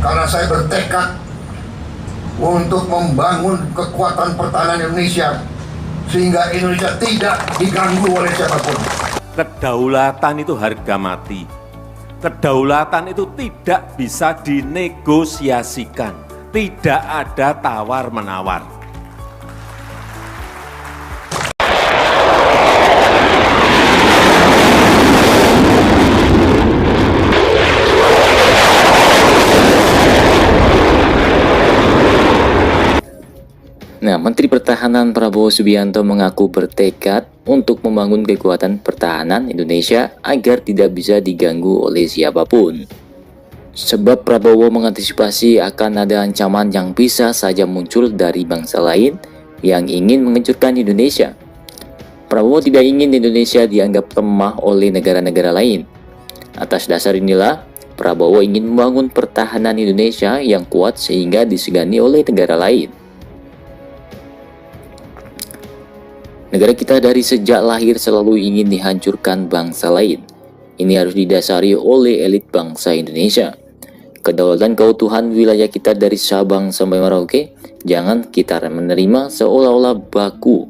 Karena saya bertekad untuk membangun kekuatan pertahanan Indonesia sehingga Indonesia tidak diganggu oleh siapapun. Kedaulatan itu harga mati. Kedaulatan itu tidak bisa dinegosiasikan. Tidak ada tawar-menawar. Nah, Menteri Pertahanan Prabowo Subianto mengaku bertekad untuk membangun kekuatan pertahanan Indonesia agar tidak bisa diganggu oleh siapapun. Sebab Prabowo mengantisipasi akan ada ancaman yang bisa saja muncul dari bangsa lain yang ingin menghancurkan Indonesia. Prabowo tidak ingin Indonesia dianggap lemah oleh negara-negara lain. Atas dasar inilah, Prabowo ingin membangun pertahanan Indonesia yang kuat sehingga disegani oleh negara lain. Negara kita dari sejak lahir selalu ingin dihancurkan bangsa lain. Ini harus didasari oleh elit bangsa Indonesia. Kedaulatan keutuhan wilayah kita dari Sabang sampai Merauke jangan kita menerima seolah-olah baku.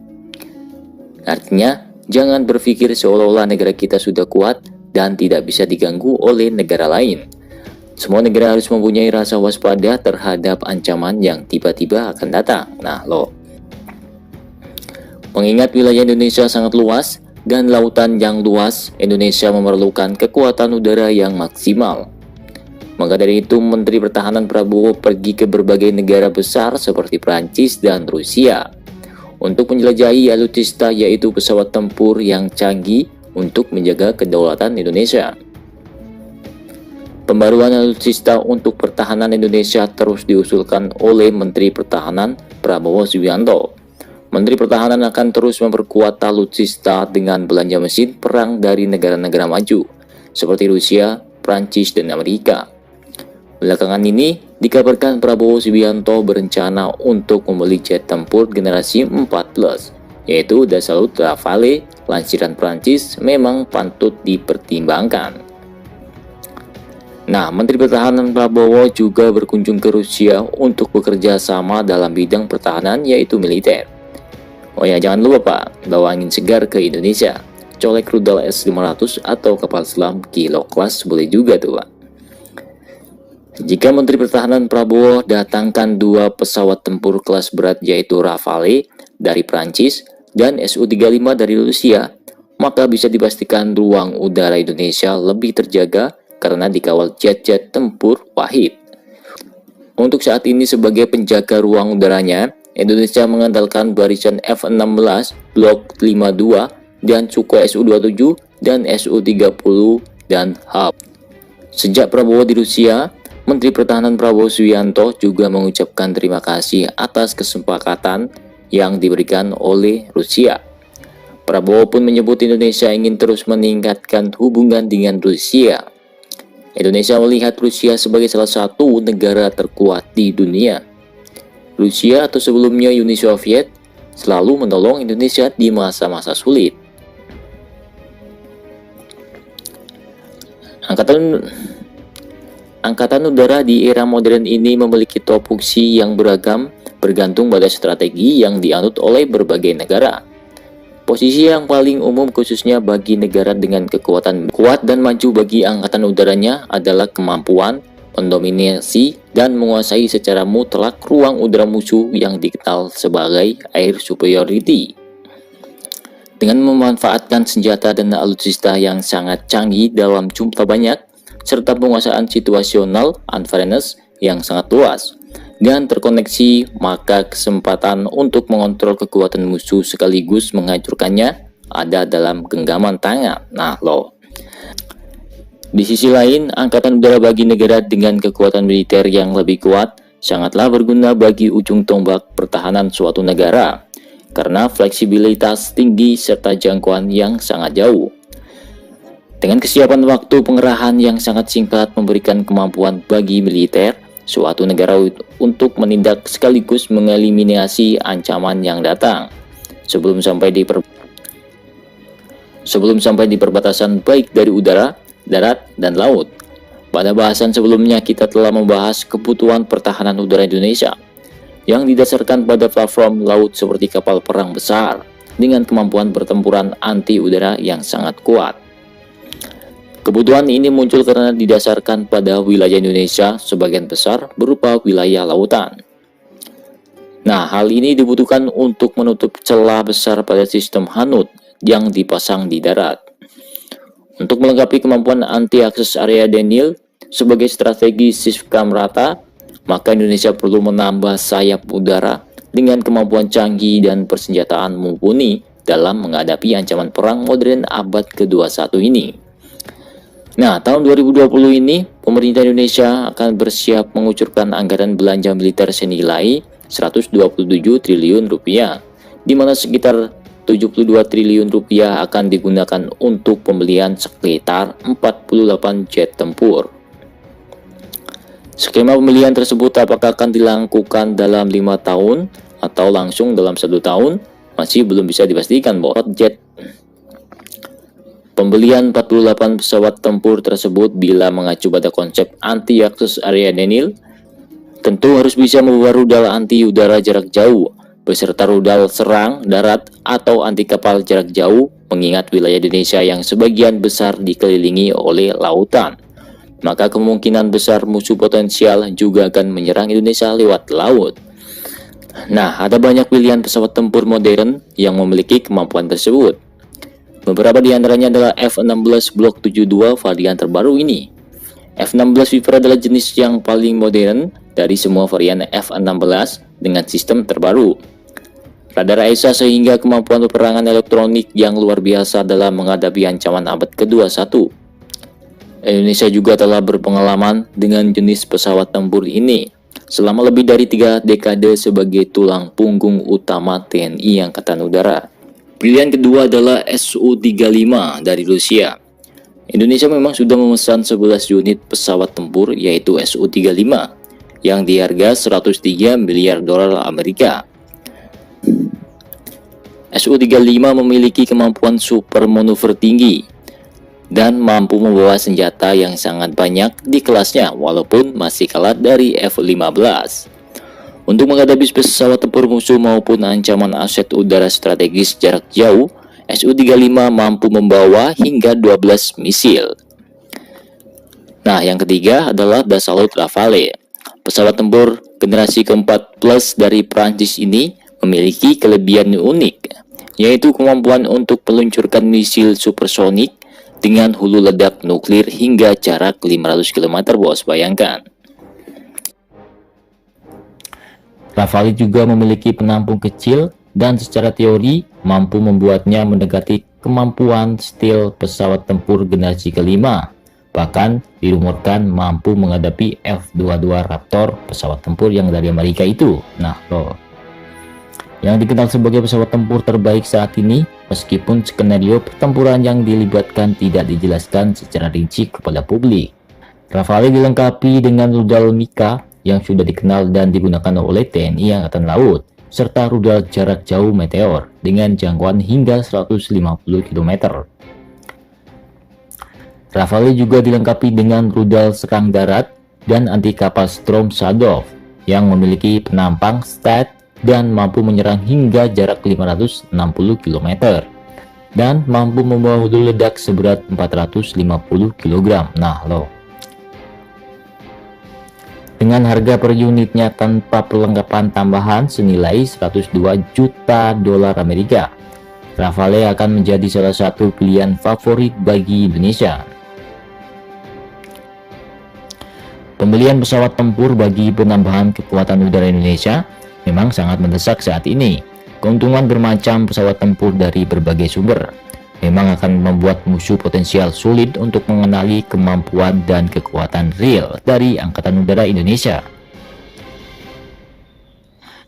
Artinya, jangan berpikir seolah-olah negara kita sudah kuat dan tidak bisa diganggu oleh negara lain. Semua negara harus mempunyai rasa waspada terhadap ancaman yang tiba-tiba akan datang. Nah, mengingat wilayah Indonesia sangat luas dan lautan yang luas, Indonesia memerlukan kekuatan udara yang maksimal. Maka dari itu, Menteri Pertahanan Prabowo pergi ke berbagai negara besar seperti Prancis dan Rusia untuk menjelajahi alutsista, yaitu pesawat tempur yang canggih untuk menjaga kedaulatan Indonesia. Pembaruan alutsista untuk pertahanan Indonesia terus diusulkan oleh Menteri Pertahanan Prabowo Subianto. Menteri Pertahanan akan terus memperkuat alutsista dengan belanja mesin perang dari negara-negara maju, seperti Rusia, Prancis, dan Amerika. Belakangan ini, dikabarkan Prabowo Subianto berencana untuk membeli jet tempur generasi 4+, yaitu Dassault Rafale, lansiran Prancis memang patut dipertimbangkan. Nah, Menteri Pertahanan Prabowo juga berkunjung ke Rusia untuk bekerja sama dalam bidang pertahanan, yaitu militer. Oh ya, jangan lupa Pak, bawa angin segar ke Indonesia. Colek rudal S-500 atau kapal selam kilo kelas boleh juga tuh Pak. Jika Menteri Pertahanan Prabowo datangkan 2 pesawat tempur kelas berat, yaitu Rafale dari Prancis dan Su-35 dari Rusia, maka bisa dipastikan ruang udara Indonesia lebih terjaga karena dikawal jet-jet tempur Wahid. Untuk saat ini sebagai penjaga ruang udaranya, Indonesia mengandalkan barisan F-16 Block 52 dan Sukhoi Su-27 dan Su-30 dan HAP. Sejak Prabowo di Rusia, Menteri Pertahanan Prabowo Subianto juga mengucapkan terima kasih atas kesepakatan yang diberikan oleh Rusia. Prabowo pun menyebut Indonesia ingin terus meningkatkan hubungan dengan Rusia. Indonesia melihat Rusia sebagai salah satu negara terkuat di dunia. Rusia atau sebelumnya Uni Soviet selalu menolong Indonesia di masa-masa sulit. Angkatan udara di era modern ini memiliki topoksi yang beragam bergantung pada strategi yang dianut oleh berbagai negara. Posisi yang paling umum khususnya bagi negara dengan kekuatan kuat dan maju bagi angkatan udaranya adalah kemampuan mendominasi dan menguasai secara mutlak ruang udara musuh yang dikenal sebagai air superiority. Dengan memanfaatkan senjata dan alutsista yang sangat canggih dalam jumlah banyak, serta penguasaan situasional unfairness yang sangat luas dan terkoneksi, maka kesempatan untuk mengontrol kekuatan musuh sekaligus menghancurkannya ada dalam genggaman tangan. Di sisi lain, angkatan udara bagi negara dengan kekuatan militer yang lebih kuat sangatlah berguna bagi ujung tombak pertahanan suatu negara karena fleksibilitas tinggi serta jangkauan yang sangat jauh. Dengan kesiapan waktu pengerahan yang sangat singkat memberikan kemampuan bagi militer suatu negara untuk menindak sekaligus mengeliminasi ancaman yang datang sebelum sampai di perbatasan baik dari udara, darat, dan laut. Pada bahasan sebelumnya kita telah membahas kebutuhan pertahanan udara Indonesia yang didasarkan pada platform laut seperti kapal perang besar dengan kemampuan pertempuran anti udara yang sangat kuat. Kebutuhan ini muncul karena didasarkan pada wilayah Indonesia sebagian besar berupa wilayah lautan. Nah, hal ini dibutuhkan untuk menutup celah besar pada sistem Hanut yang dipasang di darat. Untuk melengkapi kemampuan anti-akses area Denial sebagai strategi sistem rata, maka Indonesia perlu menambah sayap udara dengan kemampuan canggih dan persenjataan mumpuni dalam menghadapi ancaman perang modern abad ke-21 ini. Nah, tahun 2020 ini, pemerintah Indonesia akan bersiap mengucurkan anggaran belanja militer senilai 127 triliun rupiah, di mana sekitar 72 triliun rupiah akan digunakan untuk pembelian sekitar 48 jet tempur. Skema pembelian tersebut apakah akan dilakukan dalam 5 tahun atau langsung dalam 1 tahun masih belum bisa dipastikan bahwa jet. Pembelian 48 pesawat tempur tersebut bila mengacu pada konsep anti-akses area Denial tentu harus bisa membawa rudal anti udara jarak jauh beserta rudal serang darat atau anti kapal jarak jauh, mengingat wilayah Indonesia yang sebagian besar dikelilingi oleh lautan. Maka kemungkinan besar musuh potensial juga akan menyerang Indonesia lewat laut. Nah, ada banyak pilihan pesawat tempur modern yang memiliki kemampuan tersebut. Beberapa di antaranya adalah F-16 Block 72 varian terbaru ini. F-16 Viper adalah jenis yang paling modern dari semua varian F-16 dengan sistem terbaru. Radar AESA sehingga kemampuan peperangan elektronik yang luar biasa dalam menghadapi ancaman abad ke-21. Indonesia juga telah berpengalaman dengan jenis pesawat tempur ini selama lebih dari 3 dekade sebagai tulang punggung utama TNI Angkatan Udara. Pilihan kedua adalah Su-35 dari Rusia. Indonesia memang sudah memesan 11 unit pesawat tempur yaitu Su-35 yang diharga 103 miliar dolar Amerika. Su-35 memiliki kemampuan super manuver tinggi dan mampu membawa senjata yang sangat banyak di kelasnya walaupun masih kalah dari F-15. Untuk menghadapi pesawat tempur musuh maupun ancaman aset udara strategis jarak jauh, Su-35 mampu membawa hingga 12 misil. Nah, yang ketiga adalah Dassault Rafale. Pesawat tempur generasi keempat plus dari Prancis ini memiliki kelebihan unik, yaitu kemampuan untuk meluncurkan misil supersonik dengan hulu ledak nuklir hingga jarak 500 km, bos, bayangkan. Rafale juga memiliki penampung kecil dan secara teori mampu membuatnya mendekati kemampuan stealth pesawat tempur generasi kelima. Bahkan dirumorkan mampu menghadapi F-22 Raptor pesawat tempur yang dari Amerika itu. Nah, loh, yang dikenal sebagai pesawat tempur terbaik saat ini, meskipun skenario pertempuran yang dilibatkan tidak dijelaskan secara rinci kepada publik. Rafale dilengkapi dengan rudal Mika yang sudah dikenal dan digunakan oleh TNI Angkatan Laut, serta rudal jarak jauh Meteor dengan jangkauan hingga 150 km. Rafale juga dilengkapi dengan rudal serang darat dan anti kapal Storm Shadow yang memiliki penampang STAT dan mampu menyerang hingga jarak 560 km dan mampu membawa hulu ledak seberat 450 kg. Nah, loh. Dengan harga per unitnya tanpa perlengkapan tambahan senilai 102 juta dolar Amerika, Rafale akan menjadi salah satu pilihan favorit bagi Indonesia. Pembelian pesawat tempur bagi penambahan kekuatan udara Indonesia memang sangat mendesak saat ini. Keuntungan bermacam pesawat tempur dari berbagai sumber memang akan membuat musuh potensial sulit untuk mengenali kemampuan dan kekuatan real dari Angkatan Udara Indonesia.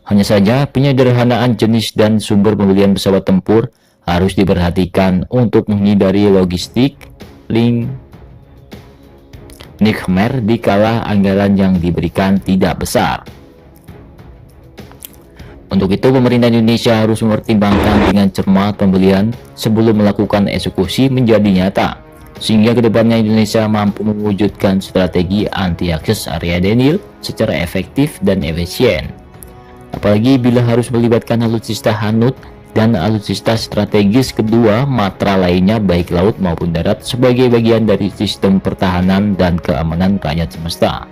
Hanya saja, penyederhanaan jenis dan sumber pembelian pesawat tempur harus diperhatikan untuk menghindari logistik nightmare dikala anggaran yang diberikan tidak besar. Untuk itu, pemerintah Indonesia harus mempertimbangkan dengan cermat pembelian sebelum melakukan eksekusi menjadi nyata. sehingga kedepannya Indonesia mampu mewujudkan strategi anti-akses area Denial secara efektif dan efisien. Apalagi bila harus melibatkan alutsista Hanut dan alutsista strategis kedua matra lainnya baik laut maupun darat sebagai bagian dari sistem pertahanan dan keamanan rakyat semesta.